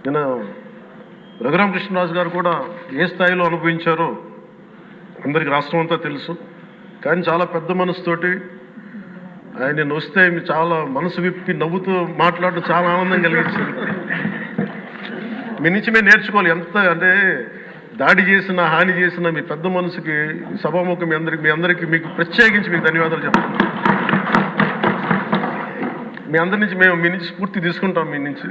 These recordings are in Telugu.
నిన్న రఘురామకృష్ణరాజు గారు కూడా ఏ స్థాయిలో అనుభవించారో అందరికి రాష్ట్రం అంతా తెలుసు. కానీ చాలా పెద్ద మనసుతోటి ఆయన వస్తే చాలా మనసు విప్పి నవ్వుతూ మాట్లాడడం చాలా ఆనందం కలిగించింది. మీ నుంచి మేము నేర్చుకోవాలి. ఎంత అంటే దాడి చేసిన హాని చేసిన మీ పెద్ద మనసుకి సభాముఖం మీ అందరికీ మీకు ప్రత్యేకించి మీకు ధన్యవాదాలు చెప్తాను. మీ అందరి నుంచి మీ నుంచి స్ఫూర్తి తీసుకుంటాం. మీ నుంచి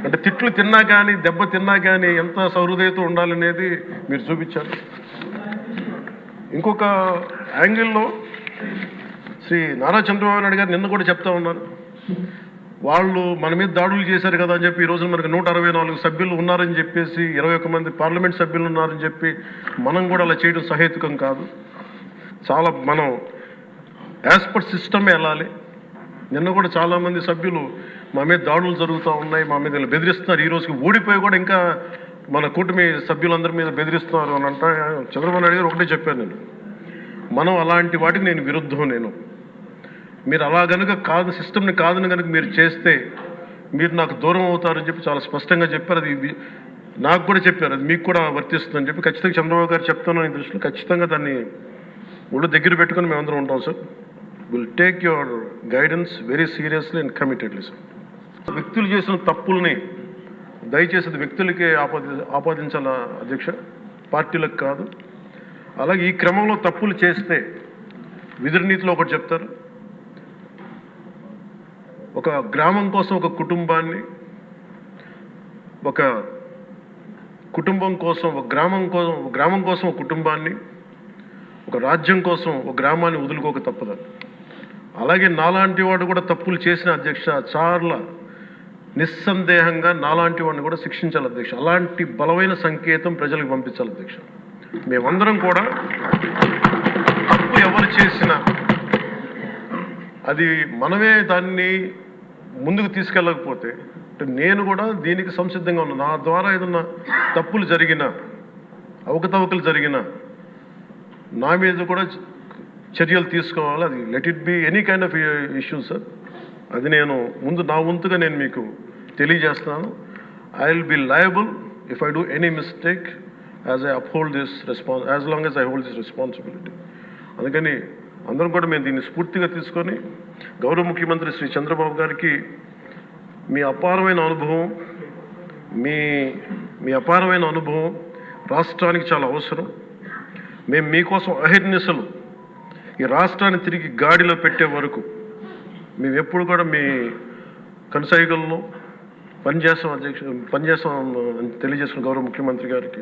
అంటే తిట్లు తిన్నా కానీ దెబ్బ తిన్నా కానీ ఎంత సహృదయతో ఉండాలనేది మీరు చూపించారు. ఇంకొక యాంగిల్లో శ్రీ నారా చంద్రబాబు నాయుడు గారు నిన్న కూడా చెప్తా ఉన్నారు, వాళ్ళు మన మీద దాడులు చేశారు కదా అని చెప్పి ఈరోజు మనకు 164 సభ్యులు ఉన్నారని చెప్పేసి 21 మంది పార్లమెంట్ సభ్యులు ఉన్నారని చెప్పి మనం కూడా అలా చేయడం సహేతుకం కాదు. చాలా మనం యాజ్ పర్ సిస్టమే వెళ్ళాలి. నిన్న కూడా చాలామంది సభ్యులు మా మీద దాడులు జరుగుతూ ఉన్నాయి, మా మీద బెదిరిస్తున్నారు, ఈ రోజుకి ఓడిపోయి కూడా ఇంకా మన కూటమి సభ్యులందరి మీద బెదిరిస్తున్నారు అని అంటే చంద్రబాబు నాయుడు గారు ఒకటే చెప్పాను, మనం అలాంటి వాటికి నేను విరుద్ధం. మీరు అలా కనుక కాదు, సిస్టమ్ని కాదని కనుక మీరు చేస్తే మీరు నాకు దూరం అవుతారని చెప్పి చాలా స్పష్టంగా చెప్పారు. అది నాకు కూడా చెప్పారు, అది మీకు కూడా వర్తిస్తుందని చెప్పి ఖచ్చితంగా చంద్రబాబు గారు చెప్తున్నాను. ఈ దృష్టిలో ఖచ్చితంగా దాన్ని ఒళ్ళు దగ్గర పెట్టుకుని మేమందరం ఉంటాం sir. Will take your guidance very seriously and committedly sir. వ్యక్తులు చేసిన తప్పుల్ని దయచేసి అది వ్యక్తులకే ఆపాదించాల అధ్యక్ష, పార్టీలకు కాదు. అలాగే ఈ క్రమంలో తప్పులు చేస్తే విధునీతిలో ఒకటి చెప్తారు, ఒక గ్రామం కోసం ఒక కుటుంబాన్ని, ఒక కుటుంబం కోసం ఒక గ్రామం కోసం ఒక కుటుంబాన్ని, ఒక రాజ్యం కోసం ఒక గ్రామాన్ని వదులుకోక తప్పదు. అలాగే నాలాంటి వాడు కూడా తప్పులు చేసిన అధ్యక్ష చాలా నిస్సందేహంగా నాలాంటి వాడిని కూడా శిక్షించాలి అధ్యక్ష. అలాంటి బలమైన సంకేతం ప్రజలకు పంపించాలి అధ్యక్ష. మేమందరం కూడా తప్పు ఎవరు చేసినా అది మనమే దాన్ని ముందుకు తీసుకెళ్ళకపోతే, నేను కూడా దీనికి సంసిద్ధంగా ఉన్నాను. నా ద్వారా ఏదన్నా తప్పులు జరిగినా, అవకతవకలు జరిగినా నా మీద కూడా చర్యలు తీసుకోవాలి. అది let it be any kind of issue sir. అది నేను ముందు నా వంతుగా నేను మీకు తెలియజేస్తున్నాను. I will be liable if I do any mistake as long as I hold this responsibility. అందుకని అందరం కూడా మేము దీన్ని స్ఫూర్తిగా తీసుకొని గౌరవ ముఖ్యమంత్రి శ్రీ చంద్రబాబు గారికి మీ అపారమైన అనుభవం రాష్ట్రానికి చాలా అవసరం. మేము మీకోసం అహర్నిశలు ఈ రాష్ట్రాన్ని తిరిగి గాడిలో పెట్టే వరకు మేము ఎప్పుడు కూడా మీ కనసాయిగల్లో పనిచేస్తాం అని తెలియజేసుకున్న గౌరవ ముఖ్యమంత్రి గారికి